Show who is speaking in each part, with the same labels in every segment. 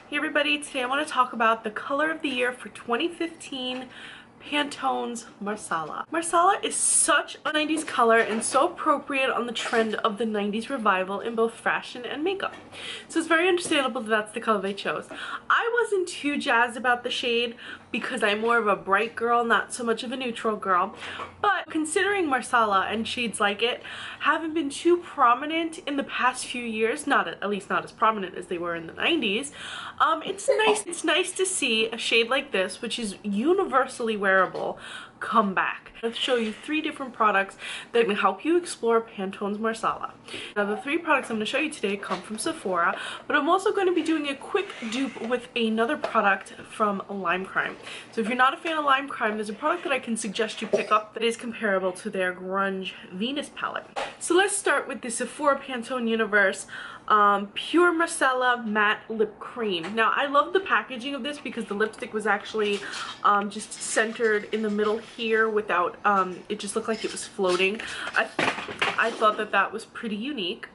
Speaker 1: Hey everybody, today I want to talk about the color of the year for 2015, Pantone's Marsala. Marsala is such a 90s color and so appropriate on the trend of the 90s revival in both fashion and makeup. So it's very understandable that that's the color they chose. I wasn't too jazzed about the shade because I'm more of a bright girl, not so much of a neutral girl. But considering Marsala and shades like it haven't been too prominent in the past few years, at least not as prominent as they were in the 90s, it's nice to see a shade like this, which is universally wearable, come back. I'm going to show you 3 different products that can help you explore Pantone's Marsala. Now the 3 products I'm going to show you today come from Sephora, but I'm also going to be doing a quick dupe with another product from Lime Crime. So if you're not a fan of Lime Crime, there's a product that I can suggest you pick up that is comparable to their Grunge Venus palette. So let's start with the Sephora Pantone Universe Pure Marsala Matte Lip Cream. Now I love the packaging of this because the lipstick was actually just centered in the middle here without, it just looked like it was floating. I thought that was pretty unique.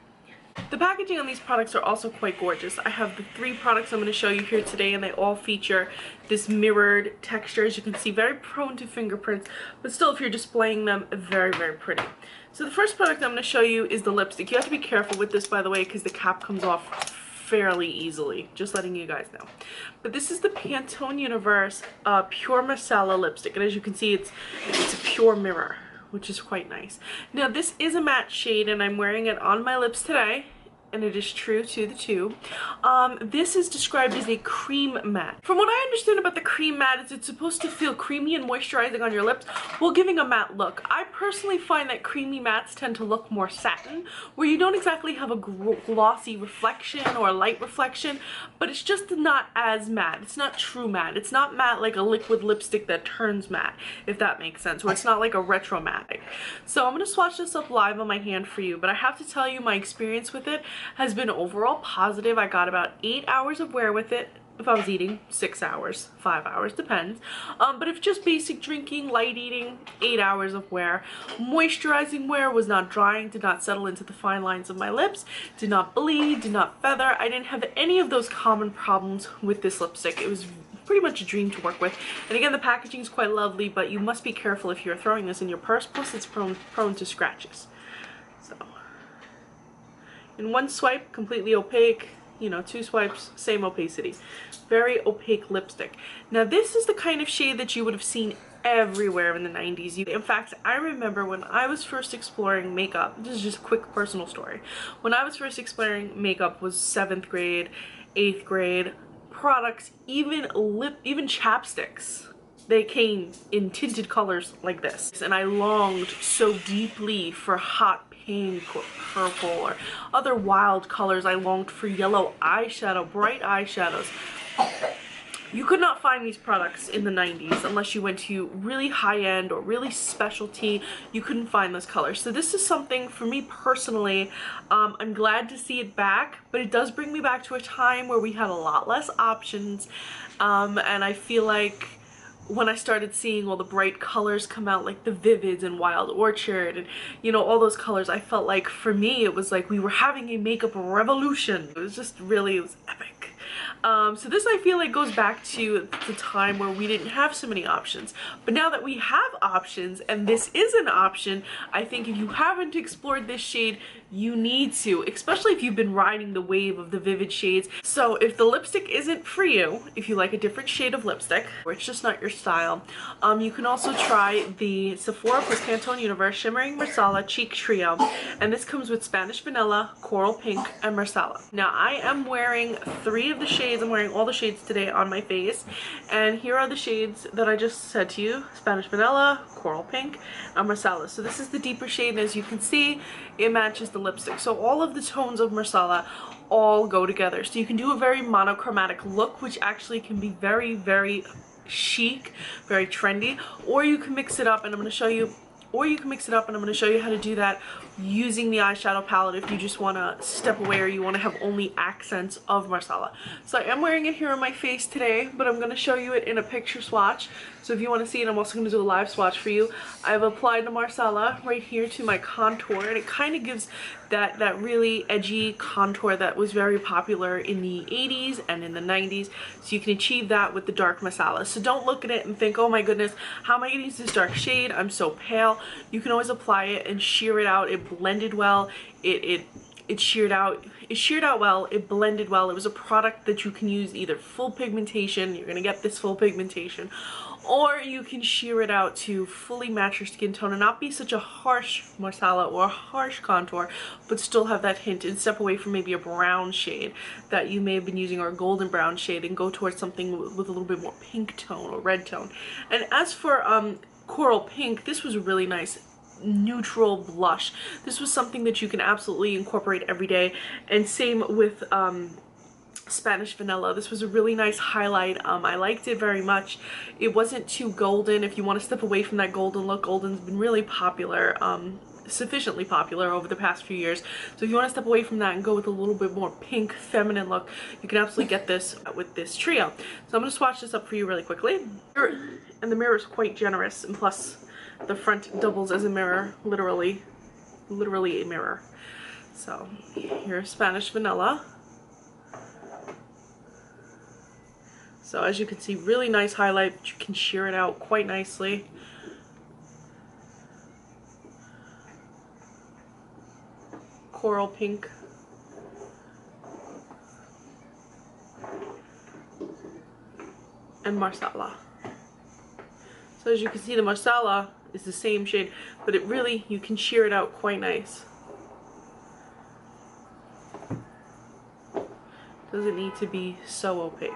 Speaker 1: The packaging on these products are also quite gorgeous. I have the 3 products I'm going to show you here today, and they all feature this mirrored texture. As you can see, very prone to fingerprints, but still, if you're displaying them, very, very pretty. So the first product I'm going to show you is the lipstick. You have to be careful with this, by the way, because the cap comes off fairly easily, just letting you guys know. But this is the Pantone Universe Pure Marsala lipstick, and as you can see, it's a pure mirror, which is quite nice. Now this is a matte shade and I'm wearing it on my lips today, and it is true to the tube. This is described as a cream matte. From what I understand about the cream matte is it's supposed to feel creamy and moisturizing on your lips while giving a matte look. I personally find that creamy mattes tend to look more satin, where you don't exactly have a glossy reflection or a light reflection, but it's just not as matte. It's not true matte. It's not matte like a liquid lipstick that turns matte, if that makes sense, or it's not like a retro matte. So I'm going to swatch this up live on my hand for you, but I have to tell you my experience with it has been overall positive. I got about 8 hours of wear with it. If I was eating, 6 hours, 5 hours, depends. But if just basic drinking, light eating, 8 hours of wear. Moisturizing wear, was not drying, did not settle into the fine lines of my lips, did not bleed, did not feather. I didn't have any of those common problems with this lipstick. It was pretty much a dream to work with. And again, the packaging is quite lovely, but you must be careful if you're throwing this in your purse, plus it's prone to scratches. So in one swipe, completely opaque. You know, 2 swipes, same opacity. Very opaque lipstick. Now this is the kind of shade that you would have seen everywhere in the 90s. In fact, I remember when I was first exploring makeup, this is just a quick personal story. When I was first exploring makeup was 7th grade, 8th grade, products, even chapsticks. They came in tinted colors like this. And I longed so deeply for hot pink or purple or other wild colors. I longed for yellow eyeshadow, bright eyeshadows. You could not find these products in the 90s unless you went to really high-end or really specialty. You couldn't find those colors. So this is something for me personally, I'm glad to see it back, but it does bring me back to a time where we had a lot less options, and I feel like when I started seeing all the bright colors come out, like the Vivids and Wild Orchid and, you know, all those colors, I felt like for me it was like we were having a makeup revolution. It was just really, it was epic. So this, I feel like, goes back to the time where we didn't have so many options. But now that we have options, and this is an option, I think if you haven't explored this shade, you need to, especially if you've been riding the wave of the vivid shades. So if the lipstick isn't for you, if you like a different shade of lipstick, or it's just not your style, you can also try the Sephora plus Pantone Universe Shimmering Marsala Cheek Trio. And this comes with Spanish Vanilla, Coral Pink, and Marsala. Now I am wearing 3 of the shades. I'm wearing all the shades today on my face. And here are the shades that I just said to you. Spanish Vanilla, Coral Pink, and Marsala. So this is the deeper shade, and as you can see, it matches the lipstick. So all of the tones of Marsala all go together. So you can do a very monochromatic look, which actually can be very, very chic, very trendy, or you can mix it up, and I'm going to show you or you can mix it up, and I'm going to show you how to do that using the eyeshadow palette if you just want to step away or you want to have only accents of Marsala. So I am wearing it here on my face today, but I'm going to show you it in a picture swatch. So if you want to see it, I'm also going to do a live swatch for you. I've applied the Marsala right here to my contour, and it kind of gives that really edgy contour that was very popular in the 80s and in the 90s. So you can achieve that with the dark Marsala. So don't look at it and think, oh my goodness, how am I going to use this dark shade? I'm so pale. You can always apply it and sheer it out. It blended well. It sheared out well, it blended well. It was a product that you can use either full pigmentation, you're gonna get this full pigmentation, or you can sheer it out to fully match your skin tone and not be such a harsh Marsala or a harsh contour, but still have that hint and step away from maybe a brown shade that you may have been using or a golden brown shade and go towards something with a little bit more pink tone or red tone. And as for coral pink, this was really nice neutral blush. This was something that you can absolutely incorporate every day, and same with Spanish Vanilla. This was a really nice highlight. I liked it very much. It wasn't too golden. If you want to step away from that golden look, golden's been really popular, sufficiently popular over the past few years. So if you want to step away from that and go with a little bit more pink feminine look, you can absolutely get this with this trio. So I'm going to swatch this up for you really quickly. And the mirror is quite generous, and plus the front doubles as a mirror, literally a mirror. So here's Spanish Vanilla. So as you can see, really nice highlight, but you can sheer it out quite nicely. Coral pink. And Marsala. So as you can see, the Marsala is the same shade, but it really, you can sheer it out quite nice. Doesn't need to be so opaque.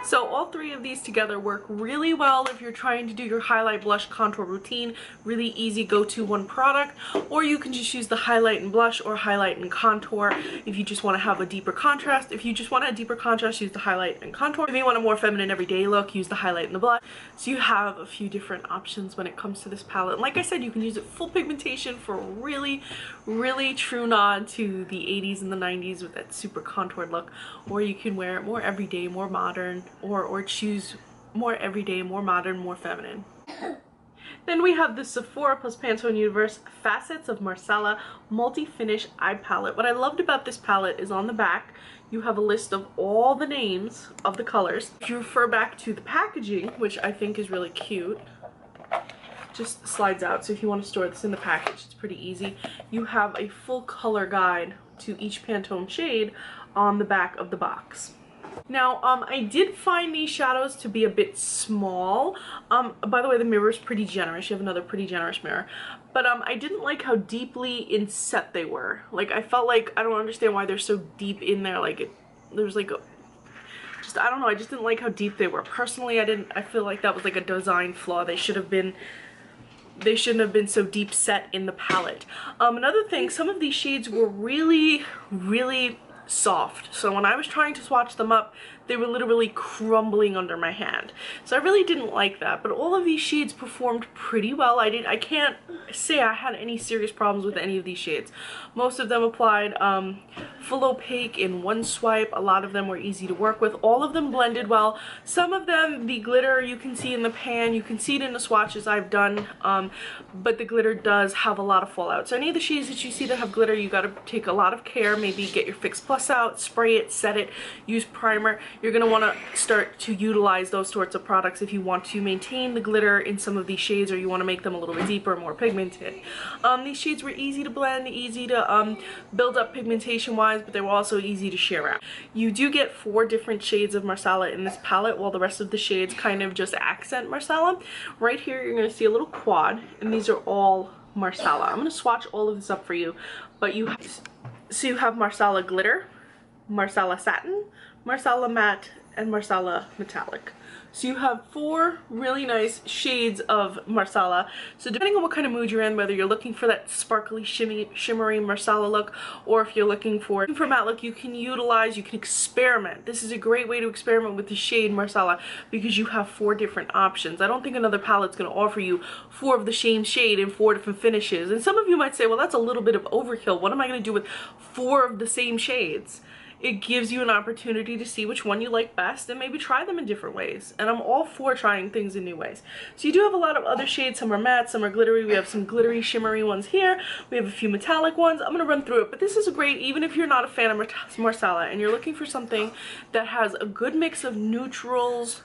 Speaker 1: So all three of these together work really well if you're trying to do your highlight, blush, contour routine. Really easy go-to one product, or you can just use the highlight and blush or highlight and contour if you just want to have a deeper contrast. If you just want a deeper contrast, use the highlight and contour. If you want a more feminine everyday look, use the highlight and the blush. So you have a few different options when it comes to this palette. And like I said, you can use it full pigmentation for a really true nod to the 80s and the 90s with that super contoured look, or you can wear it more everyday, more modern, or choose more everyday, more modern, more feminine. Then we have the Sephora plus Pantone Universe Facets of Marsala Multi-Finish Eye Palette. What I loved about this palette is on the back, you have a list of all the names of the colors. If you refer back to the packaging, which I think is really cute, just slides out. So if you want to store this in the package, it's pretty easy. You have a full color guide to each Pantone shade on the back of the box. Now, I did find these shadows to be a bit small. By the way, the mirror is pretty generous. You have another pretty generous mirror. But I didn't like how deeply inset they were. Like, I felt like, I don't understand why they're so deep in there. Like, there was like a, I don't know, I just didn't like how deep they were. Personally, I feel like that was like a design flaw. They shouldn't have been so deep set in the palette. Another thing, some of these shades were really soft. So when I was trying to swatch them up, they were literally crumbling under my hand. So I really didn't like that, but all of these shades performed pretty well. I can't say I had any serious problems with any of these shades. Most of them applied full opaque in one swipe. A lot of them were easy to work with. All of them blended well. Some of them, the glitter you can see in the pan, you can see it in the swatches I've done, but the glitter does have a lot of fallout. So any of the shades that you see that have glitter, you gotta take a lot of care. Maybe get your Fix Plus out, spray it, set it, use primer. You're going to want to start to utilize those sorts of products if you want to maintain the glitter in some of these shades, or you want to make them a little bit deeper, more pigmented. These shades were easy to blend, easy to build up pigmentation wise, but they were also easy to sheer out. You do get 4 different shades of Marsala in this palette, while the rest of the shades kind of just accent Marsala. Right here you're going to see a little quad, and these are all Marsala. I'm going to swatch all of this up for you, but you have Marsala Glitter, Marsala Satin, Marsala Matte, and Marsala Metallic. So you have 4 really nice shades of Marsala. So depending on what kind of mood you're in, whether you're looking for that sparkly, shimmery Marsala look, or if you're looking for matte look, you can experiment. This is a great way to experiment with the shade Marsala because you have 4 different options. I don't think another palette's going to offer you 4 of the same shade in 4 different finishes. And some of you might say, well, that's a little bit of overkill. What am I going to do with 4 of the same shades? It gives you an opportunity to see which one you like best and maybe try them in different ways. And I'm all for trying things in new ways. So you do have a lot of other shades. Some are matte, some are glittery. We have some glittery, shimmery ones here. We have a few metallic ones. I'm going to run through it. But this is a great, even if you're not a fan of Marsala and you're looking for something that has a good mix of neutrals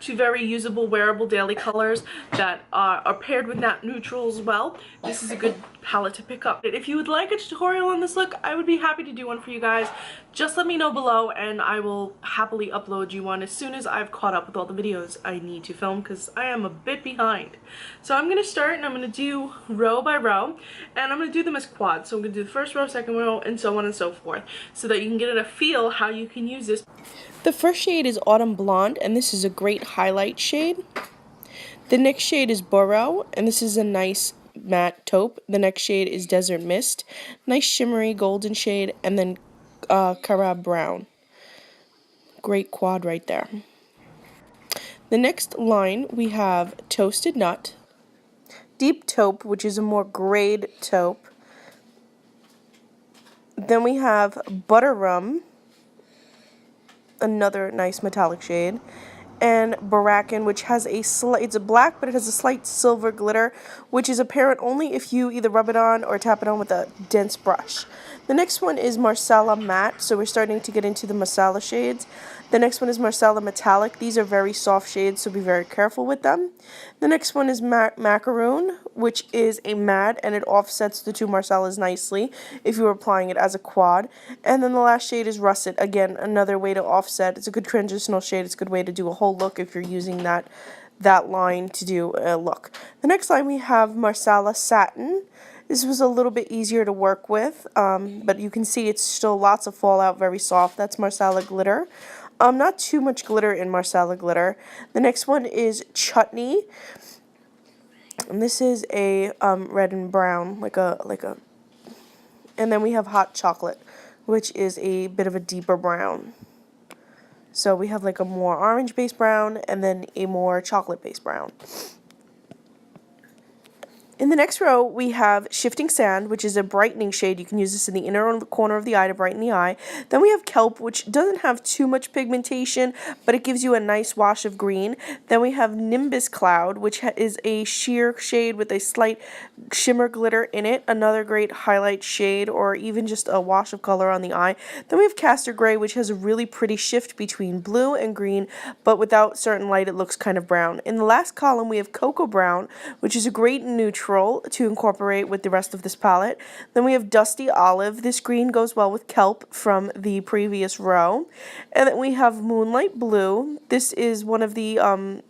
Speaker 1: to very usable, wearable daily colors that are paired with matte neutrals as well, this is a good palette to pick up. If you would like a tutorial on this look, I would be happy to do one for you guys. Just let me know below and I will happily upload you one as soon as I've caught up with all the videos I need to film because I am a bit behind. So I'm going to start and I'm going to do row by row and I'm going to do them as quads. So I'm going to do the first row, second row, and so on and so forth so that you can get a feel how you can use this. The first shade is Autumn Blonde, and this is a great highlight shade. The next shade is Burrow, and this is a nice matte taupe. The next shade is Desert Mist, nice shimmery golden shade, and then Carab Brown. Great quad right there. The next line we have Toasted Nut, Deep Taupe, which is a more grayed taupe. Then we have Butter Rum, another nice metallic shade, and Baracken, which has it's a black, but it has a slight silver glitter, which is apparent only if you either rub it on or tap it on with a dense brush. The next one is Marsala Matte, so we're starting to get into the Marsala shades. The next one is Marsala Metallic. These are very soft shades, so be very careful with them. The next one is Macaroon, which is a matte, and it offsets the 2 Marsalas nicely if you're applying it as a quad. And then the last shade is Russet. Again, another way to offset. It's a good transitional shade. It's a good way to do a whole look if you're using that line to do a look. The next line we have Marsala Satin. This was a little bit easier to work with, but you can see it's still lots of fallout, very soft. That's Marsala Glitter. Not too much glitter in Marsala Glitter. The next one is Chutney, and this is a red and brown, and then we have Hot Chocolate, which is a bit of a deeper brown. So we have like a more orange-based brown and then a more chocolate-based brown. In the next row, we have Shifting Sand, which is a brightening shade. You can use this in the inner corner of the eye to brighten the eye. Then we have Kelp, which doesn't have too much pigmentation, but it gives you a nice wash of green. Then we have Nimbus Cloud, which is a sheer shade with a slight shimmer glitter in it. Another great highlight shade, or even just a wash of color on the eye. Then we have Castor Gray, which has a really pretty shift between blue and green, but without certain light, it looks kind of brown. In the last column, we have Cocoa Brown, which is a great neutral to incorporate with the rest of this palette. Then we have Dusty Olive. This green goes well with Kelp from the previous row. And then we have Moonlight Blue. This is one of the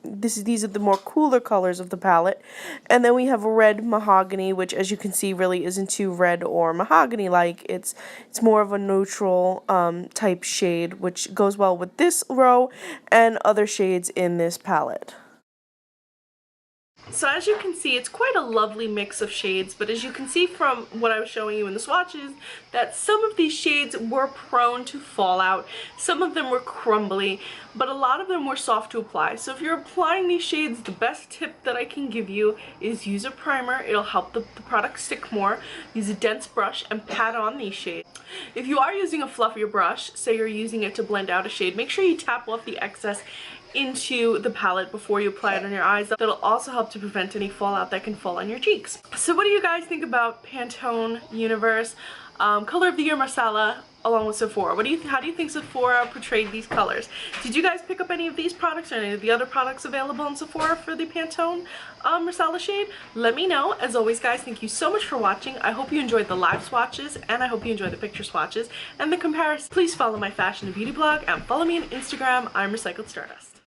Speaker 1: these are the more cooler colors of the palette. And then we have Red Mahogany, which as you can see really isn't too red or mahogany like. It's more of a neutral type shade, which goes well with this row and other shades in this palette. So as you can see, it's quite a lovely mix of shades, but as you can see from what I was showing you in the swatches, that some of these shades were prone to fallout, some of them were crumbly, but a lot of them were soft to apply. So if you're applying these shades, the best tip that I can give you is use a primer. It'll help the product stick more. Use a dense brush and pat on these shades. If you are using a fluffier brush, say you're using it to blend out a shade, make sure you tap off the excess into the palette before you apply it on your eyes. That'll also help to prevent any fallout that can fall on your cheeks. So what do you guys think about Pantone Universe Color of the Year Marsala along with Sephora? How do you think Sephora portrayed these colors? Did you guys pick up any of these products or any of the other products available in Sephora for the Pantone Marsala shade? Let me know. As always, guys, thank you so much for watching. I hope you enjoyed the live swatches, and I hope you enjoyed the picture swatches and the comparison. Please follow my fashion and beauty blog and follow me on Instagram. I'm Recycled Stardust.